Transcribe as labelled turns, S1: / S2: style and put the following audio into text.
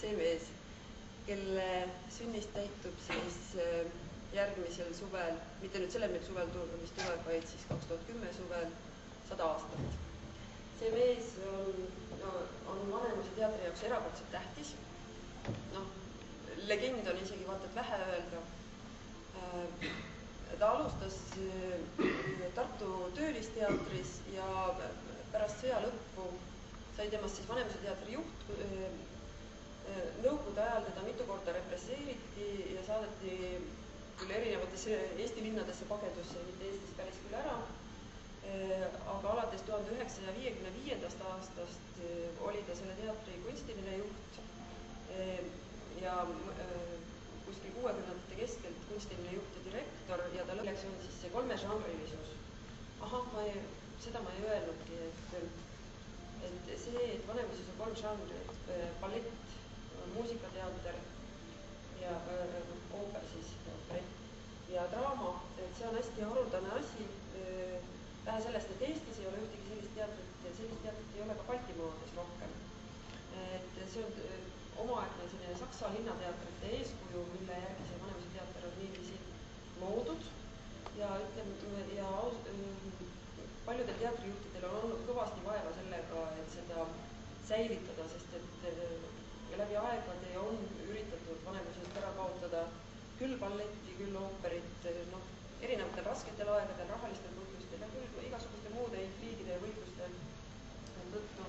S1: see mees, kelle sünnist täitub siis järgmisel suvel, mitte nüüd sellel suvel, mis tuleb, vaid siis 2010 suvel 100 aastat. See mees on Vanemuise teatri jaoks erakordselt tähtis. Legend on isegi vaata, et vähe öelda. Ta alustas Tartu Töölisteatris ja pärast sõja lõppu sai temast siis Vanemuise teatri juht. Nõukogude ajal teda mitu korda represseeriti ja saadeti küll erinevatesse Eesti linnadesse pagedusse, mitte Eestis päris küll ära, aga alates 1955. aastast oli ta selle teatri kunstiline juht ja kuskil 60ndate keskelt kunstiline juht ja direktor ja ta lõpuks on siis see kolmežanrilisus. Seda ma ei öelnudki, et see, et Vanemuises on 3 žanri, ballett, muusikateater ja ooper siis, ja draama, et see on hästi haruldane asi. Vähe sellest, et Eestis ei ole ühtegi sellist teatrit ei ole ka Baltimaades rohkem. Et see on omaaegne selline Saksa linnateatrite eeskuju, mille järgi see Vanemuise teater on niiviisi loodud ja paljudel teatrijuhtidel on olnud kõvasti vaeva sellega, et seda säilitada, sest et läbi aegade on üritatud Vanemuisest ära kaotada küll balletti, küll ooperit, erinevatel rasketel aegadel, rahalistel põhjustel ja küll igasuguste muude intriigide ja võitluste tõttu.